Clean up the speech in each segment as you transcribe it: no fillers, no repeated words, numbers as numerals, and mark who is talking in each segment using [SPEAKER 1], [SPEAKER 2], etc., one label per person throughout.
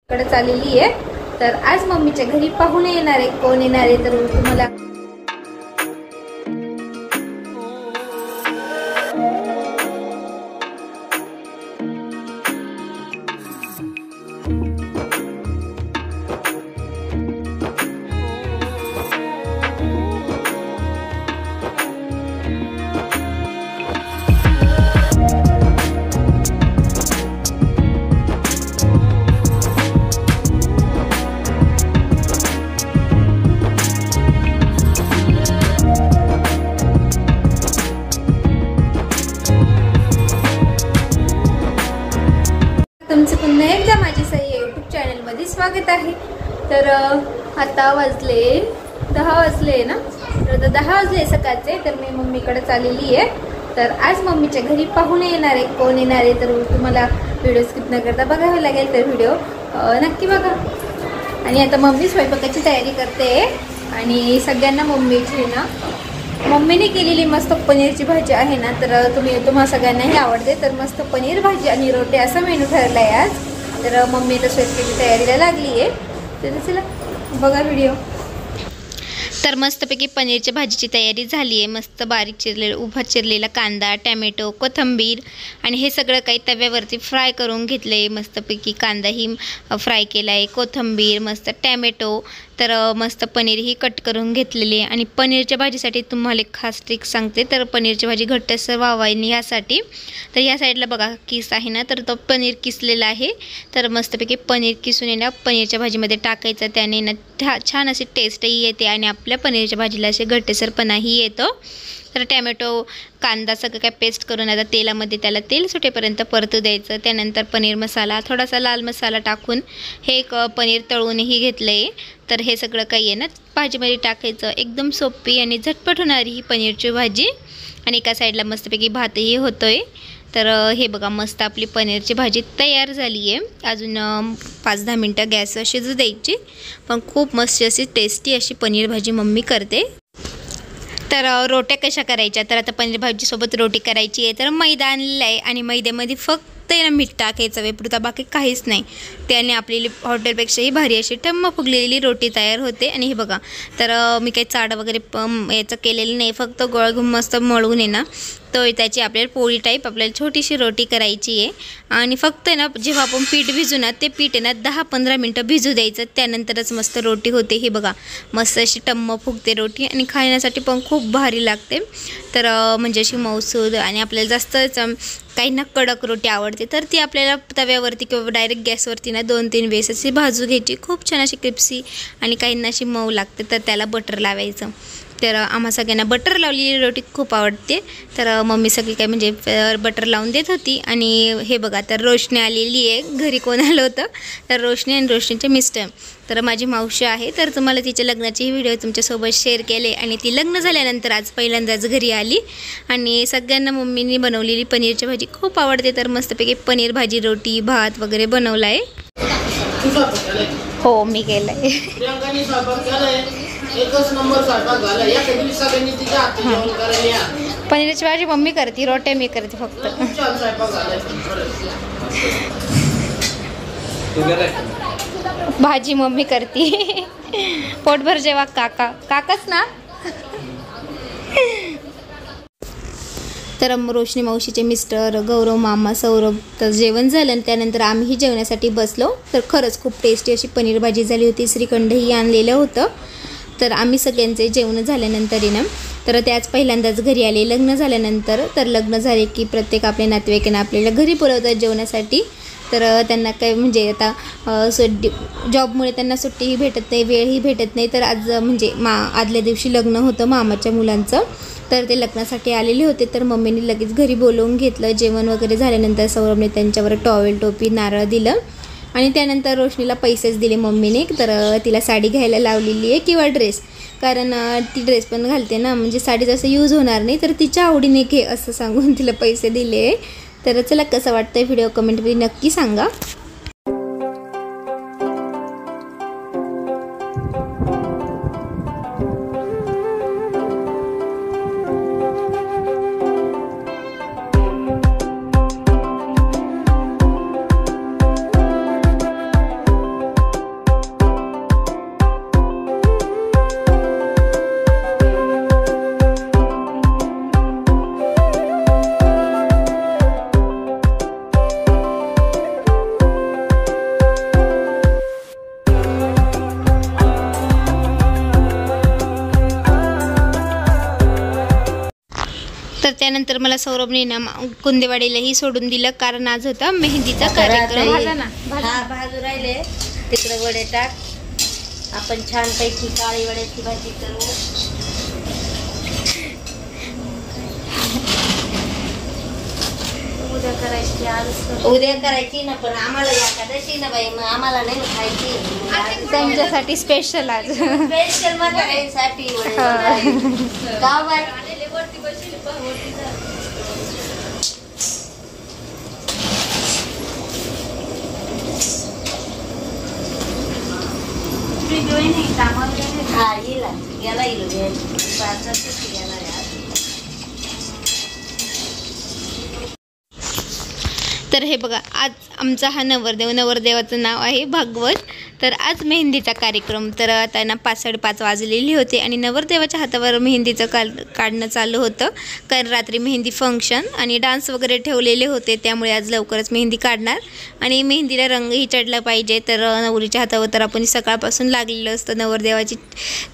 [SPEAKER 1] कडे चाललेली आहे। तर आज मम्मीच्या घरी पाहुणे येणार आहे। कोण येणार आहे तर तुम्हाला तुमचं पुन्हा एकदा माझी सई यूट्यूब चॅनल मध्ये स्वागत आहे। तर आता वाजले 10 वाजले ना, तर 10 वाजले सकाळचे। तर मी मम्मीकडे चाललेली आहे। तर आज मम्मीच्या घरी पाहुणे येणार आहे। कोण येणार आहे तर तुम्हाला व्हिडिओ स्किप न करता बघावे लागेल। तर व्हिडिओ नक्की बघा। आणि आता मम्मी स्वयंपाकाची तयारी करते आणि सगळ्यांना मम्मीची ना मम्मीने केलेली मस्त पनीरची भाजी आहे ना, तर तुम्हाला सगळ्यांनाही आवडते। तर मस्त पनीर भाजी आणि रोटी असा मेनू ठरला आहे आज। तर मम्मी तर स्वयंपाकाची तयारीला लागली आहे। तर चला बघा व्हिडिओ। तर मस्तपैकी पनीरच्या भाजीची तयारी झाली आहे। मस्त बारीक चिरलेला उभा चिरलेला कांदा, टॅमॅटो, कोथिंबीर आणि हे सगळं काही तव्यावरती फ्राय करून घेतले। मस्तपैकी कांदाही फ्राय केला आहे, कोथिंबीर, मस्त टॅमॅटो, तर मस्त पनीरही कट करून घेतलेली आहे। आणि पनीरच्या भाजीसाठी तुम्हाला एक खास ट्रिक सांगते। तर पनीरची भाजी घट्टसर व्हावी यासाठी तर या साईडला बघा किस आहे ना, तर तो पनीर किसलेला आहे। तर मस्तपैकी पनीर किसून ना पनीरच्या भाजीमध्ये टाकायचं, त्याने ना छान अशी टेस्टही येते आणि आपल्या पनीरच्या भाजीला असे घट्टसरपणाही येतो। तर टॅमॅटो, कांदा सगळं काय पेस्ट करून आता तेलामध्ये त्याला तेल सुटेपर्यंत परतू द्यायचं। त्यानंतर पनीर मसाला, थोडासा लाल मसाला टाकून हे एक पनीर तळूनही घेतलं आहे। तर हे सगळं काही आहे ना भाजीमध्ये टाकायचं। एकदम सोपी आणि झटपट होणारी ही पनीरची भाजी। आणि एका साईडला मस्तपैकी भातही होतोय। तर हे बघा मस्त आपली पनीरची भाजी तयार झाली आहे। अजून 5-10 मिनटं गॅस शिजू द्यायची। पण खूप मस्त अशी टेस्टी अशी पनीर भाजी मम्मी करते। तर रोट्या कशा करायच्या, तर आता पनीर भाजीसोबत रोटी करायची आहे। तर मैदा आणलेला आहे आणि मैद्यामध्ये फक्त ना मीठ टाकायचं वेपुरता, बाकी काहीच नाही। त्याने आपली हॉटेलपेक्षाही भारी अशी टम्म फुगलेली रोटी तयार होते। आणि हे बघा तर मी काही चाड वगैरे याचं केलेलं नाही, फक्त गोळ घेऊन मस्त मळून आहे ना तो त्याची आपल्याला पोळी टाईप आपल्याला छोटीशी रोटी करायची आहे। आणि फक्त ना जेव्हा आपण पीठ भिजू ना ते पीठ आहे ना 10-15 मिनटं भिजू द्यायचं, त्यानंतरच मस्त रोटी होते। हे बघा मस्त अशी टम्म फुगते रोटी आणि खाण्यासाठी पण खूप भारी लागते। तर म्हणजे अशी मऊसूद आणि आपल्याला जास्तच काहींना कडक रोटी आवडते, तर ती आपल्याला तव्यावरती किंवा डायरेक्ट गॅसवरती ना 2-3 वेळेस अशी भाजू घ्यायची। खूप छान अशी क्रिप्सी आणि काहींना अशी मऊ लागते, तर त्याला बटर लावायचं। तर आम्हा सगळ्यांना बटर लावलेली रोटी खूप आवडते। तर मम्मी सगळी काय म्हणजे बटर लावून देत होती। आणि हे बघा तर रोशनी आलेली आहे। घरी कोण आलं होतं तर रोशनी आणि रोशनीचे मिस्टर, तर माझी मावशी आहे। तर तुम्हाला तिच्या लग्नाची व्हिडिओ तुमच्यासोबत शेअर केले। आणि ती लग्न झाल्यानंतर आज पहिल्यांदाच घरी आली आणि सगळ्यांना मम्मीने बनवलेली पनीरची भाजी खूप आवडते। तर मस्तपैकी पनीर भाजी, रोटी, भात वगैरे बनवला आहे। हो मी केलं आहे।
[SPEAKER 2] एकच नंबर स्वयंपाक झाला। या कधी सगळ्यांनी तिच्या हातची जेवण करायला।
[SPEAKER 1] पनीरची भाजी मम्मी करते, रोट्या मी करते फक्त।
[SPEAKER 2] खूप छान स्वयंपाक झाला।
[SPEAKER 1] भाजी मम्मी करते, पोटभर जेव्हा काकाच ना। तर रोशनी मावशीचे मिस्टर, गौरव मामा, सौरभ तर जेवण झालं आणि त्यानंतर आम्हीही जेवण्यासाठी बसलो। तर खरंच खूप टेस्टी अशी पनीर भाजी झाली होती। श्रीखंडही आणलेलं होतं। तर आम्ही सगळ्यांचे जेवण झाल्यानंतर ना तर त्याच पहिल्यांदाच घरी आले लग्न झाल्यानंतर। तर लग्न झाले की प्रत्येक आपल्या नातेवाईकांना आपल्याला घरी बोलवतात जेवणासाठी। तर त्यांना काय म्हणजे आता जॉबमुळे त्यांना सुट्टीही भेटत नाही, वेळही भेटत नाही। तर आज म्हणजे आदल्या दिवशी लग्न होतं मामाच्या मुलांचं, तर ते लग्नासाठी आलेले होते। तर मम्मीने लगेच घरी बोलवून घेतलं। जेवण वगैरे झाल्यानंतर सौरभने त्यांच्यावर टॉवेल, टोपी, नारळ दिलं आणि त्यानंतर रोशनीला पैसेच दिले मम्मीने। तर तिला साडी घ्यायला लावलेली आहे किंवा ड्रेस, कारण ती ड्रेस पण घालते ना, म्हणजे साडी जसं यूज होणार नाही, तर तिच्या आवडीने घे असं सांगून तिला पैसे दिले। तर चला कसं वाटतं व्हिडिओ कमेंटमध्ये नक्की सांगा। तर त्यानंतर मला सौरभने ना कुंदेवाडीलाही सोडून दिलं, कारण आज होता मेहंदीचा कार्यक्रम.
[SPEAKER 3] भाजू राहिले तिकडे वडे टाक. आपण छानपैकी काळी वड्याची भाजी करू. उद्या करायची ना, पण आम्हाला एकादशी ना बाई, मग आम्हाला नाही खायची.
[SPEAKER 1] त्यांच्यासाठी स्पेशल आज
[SPEAKER 3] स्पेशल म्हाताऱ्यांसाठी गाव बाई. हा गेला गेला
[SPEAKER 1] तर हे बघा, आज आमचा हा नवरदेवाचं नाव आहे भागवत. तर आज मेहंदीचा कार्यक्रम. तर आता ना 5:30 वाजलेली होते आणि नवरदेवाच्या हातावर मेहंदीचं काढणं चालू होतं, कारण रात्री मेहंदी फंक्शन आणि डान्स वगैरे ठेवलेले होते, त्यामुळे आज लवकरच मेहंदी काढणार. आणि मेहंदीला रंगही चढला पाहिजे, तर नवरीच्या हातावर तर आपण सकाळपासून लागलेलं असतं. नवरदेवाची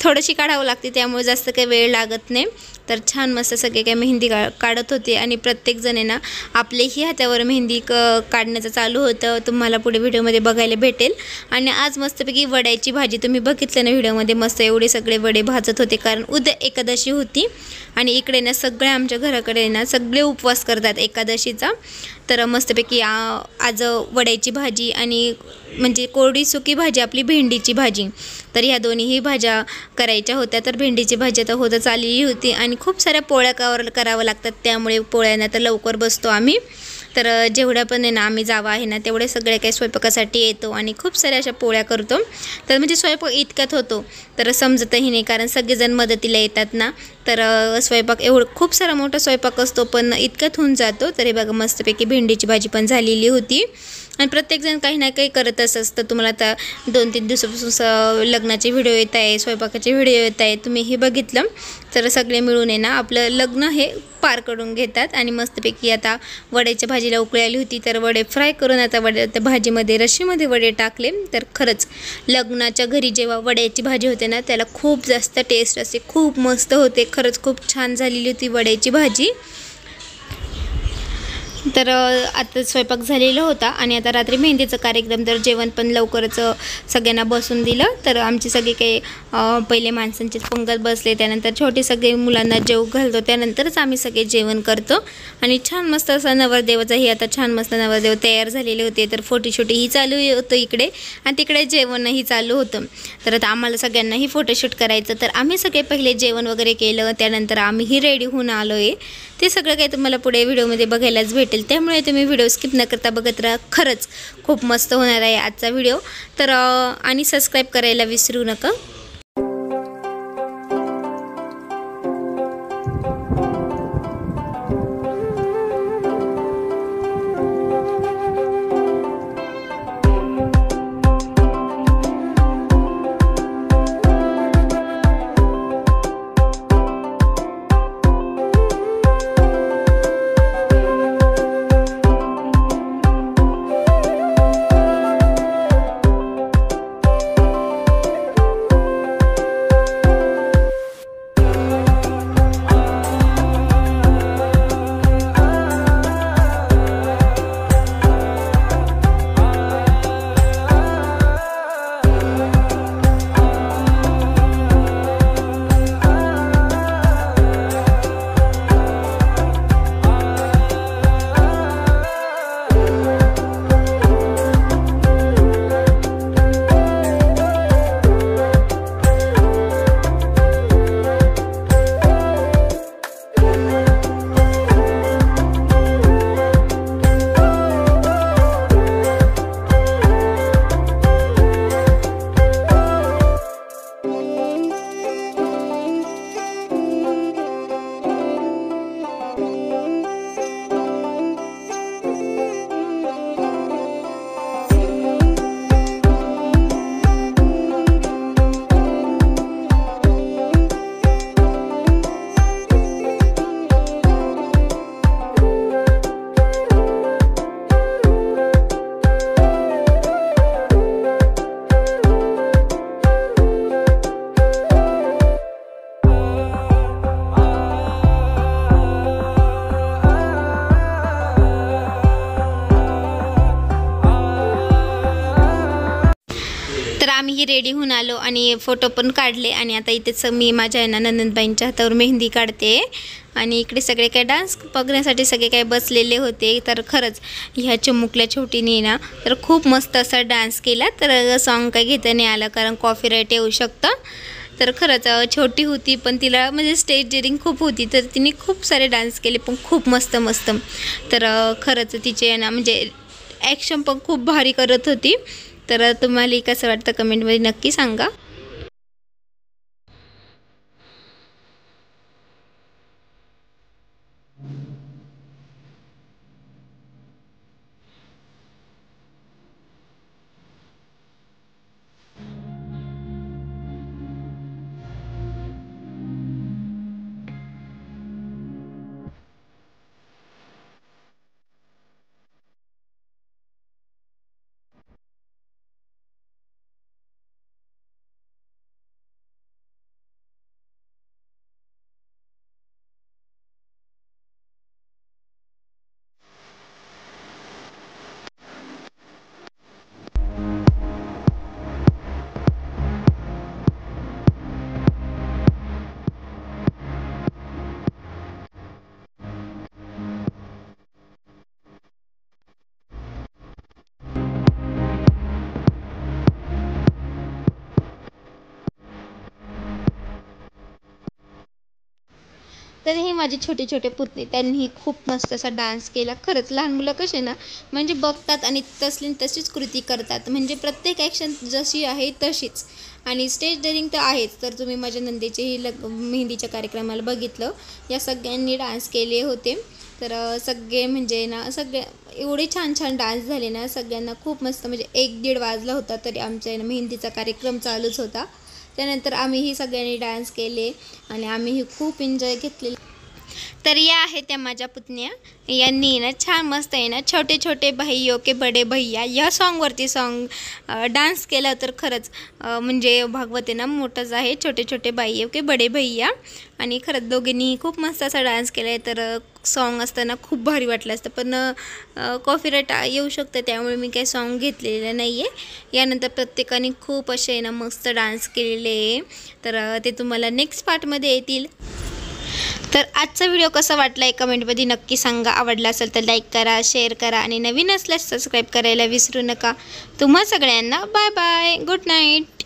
[SPEAKER 1] थोडीशी काढावं लागते, त्यामुळे जास्त काही वेळ लागत नाही. तर छान मस्त सगळे काही मेहंदी काढत होते आणि प्रत्येकजणींना आपलेही हातावर मेहंदी काढण्याचं चालू होतं. तुम्हाला पुढे व्हिडिओमध्ये बघायला भेटेल. आणि आज मस्तपैकी वड्याची भाजी तुम्ही बघितलं ना व्हिडिओमध्ये, मस्त एवढे सगळे वडे भाजत होते, कारण उद्या एकादशी होती. आणि इकडे ना सगळे आमच्या घराकडे ना सगळे उपवास करतात एकादशीचा. तर मस्तपैकी आज वड्याची भाजी आणि म्हणजे कोरडी सुकी भाजी आपली भेंडीची भाजी, तर ह्या दोन्हीही भाज्या करायच्या होत्या. तर भेंडीची भाजी तर होतच आलेली होती आणि खूप साऱ्या पोळ्या करावं लागतात, त्यामुळे पोळ्यांना तर लवकर बसतो आम्ही. तर जेवढ्या पण आहे ना आम्ही जावा आहे ना तेवढे सगळे काही स्वयंपाकासाठी येतो आणि खूप साऱ्या अशा पोळ्या करतो. तर म्हणजे स्वयंपाक इतक्यात होतो तर समजतही नाही, कारण सगळेजण मदतीला येतात ना. तर स्वयंपाक खूप सारा मोठा स्वयंपाक असतो, पण इतक्यात होऊन जातो. तर हे बघा मस्तपैकी भेंडीची भाजी पण झालेली होती. आणि प्रत्येकजण काही ना काही करतच असतं. तुम्हाला आता 2-3 दिवसापासून लग्नाचे व्हिडिओ येत आहे, स्वयंपाकाचे व्हिडिओ येत आहे, तुम्ही हे बघितलं. तर सगळे मिळून आहे ना आपलं लग्न हे पार करून घेतात. आणि मस्तपैकी आता वड्याच्या भाजीला उकळी आली होती, तर वडे फ्राय करून आता त्या भाजीमध्ये रशीमध्ये वडे टाकले. तर खरंच लग्नाच्या घरी जेव्हा वड्याची भाजी होते ना त्याला खूप जास्त टेस्ट असते, खूप मस्त होते. खरंच खूप छान झालेली होती वड्याची भाजी. तर आता स्वयंपाक झालेला होता आणि आता रात्री मेहंदीचा कार्यक्रम, तर जेवण पण लवकरच सगळ्यांना बसून दिलं. तर आमचे सगळे काही पहिले माणसांचे पंगत बसले, त्यानंतर छोटे सगळे मुलांना जेव घालतो, त्यानंतरच आम्ही सगळे जेवण करतो. आणि छान मस्त असं नवरदेवाचाही आता छान मस्त नवरदेव तयार झालेले होते. तर फोटोशूटही चालू होतं इकडे आणि तिकडे जेवणही चालू होतं. तर आता आम्हाला सगळ्यांनाही फोटोशूट करायचं, तर आम्ही सगळे पहिले जेवण वगैरे केलं, त्यानंतर आम्हीही रेडी होऊन आलो आहे. ते सगळं काही तुम्हाला पुढे व्हिडिओमध्ये बघायलाच भेटेल, त्यामुळे तुम्ही व्हिडिओ स्किप न करता बघत राहा. खरंच खूप मस्त होणार आहे आजचा व्हिडिओ. तर आणि सबस्क्राईब करायला विसरू नका. तर आम्हीही रेडी होऊन आलो आणि फोटो पण काढले आणि आता इथेच मी माझ्या नंदनबाईंच्या हातावर मेहंदी काढते आणि इकडे सगळे काय डान्स बघण्यासाठी सगळे काय बसलेले होते. तर खरंच ह्या चिमुकल्या छोटीने ना तर खूप मस्त असा डान्स केला. तर सॉन्ग काय घेता नाही आलं कारण कॉपीराईट येऊ शकतं. तर खरंच छोटी होती पण तिला म्हणजे स्टेज डेअरिंग खूप होती तर तिने खूप सारे डान्स केले पण खूप मस्त मस्त. तर खरंच तिचे ना म्हणजे ॲक्शन पण खूप भारी करत होती. तर तुम्हाला कसं वाटतं कमेंटमध्ये नक्की सांगा. तर हे माझे छोटे छोटे पुतणे त्यांनी खूप मस्त असा डान्स केला. खरंच लहान मुलं कसे ना म्हणजे बघतात आणि तशीच कृती करतात. म्हणजे प्रत्येक ॲक्शन जशी आहे तशीच. आणि स्टेज डेअरिंग तर आहेच. तर तुम्ही माझ्या नंदेचेही मेहंदीच्या कार्यक्रमाला बघितलं या सगळ्यांनी डान्स केले होते. तर सगळे म्हणजे ना सगळे एवढे छान छान डान्स झाले ना सगळ्यांना खूप मस्त. म्हणजे 1-1:30 वाजला होता तरी आमच्या मेहंदीचा कार्यक्रम चालूच होता. त्यानंतर आम्हीही सगळ्यांनी डान्स केले आणि आम्हीही खूप एन्जॉय घेतलेले. तर या आहेत त्या माझ्या पुतण्या. यांनी ना छान मस्त आहे ना छोटे छोटे भाइयों के बडे भैया या सॉन्गवरती डान्स केला. तर खरंच म्हणजे भागवत आहे ना मोठंच आहे छोटे छोटे भाइयों के बडे भैया. आणि खरंच दोघींनी खूप मस्त असा डान्स केला आहे. तर सॉन्ग असताना खूप भारी वाटलं असतं पण कॉपीराईट येऊ शकतं त्यामुळे मी काही सॉन्ग घेतलेलं नाही आहे. यानंतर प्रत्येकाने खूप असे ना मस्त डान्स केलेले आहे. तर ते तुम्हाला नेक्स्ट पार्टमध्ये येतील. तर आजचा व्हिडिओ कसा वाटला आहे कमेंटमध्ये नक्की सांगा. आवडला असेल तर लाईक करा, शेअर करा आणि नवीन असल्यास सबस्क्राईब करायला विसरू नका. तुम्हा सगळ्यांना बाय बाय, गुड नाईट.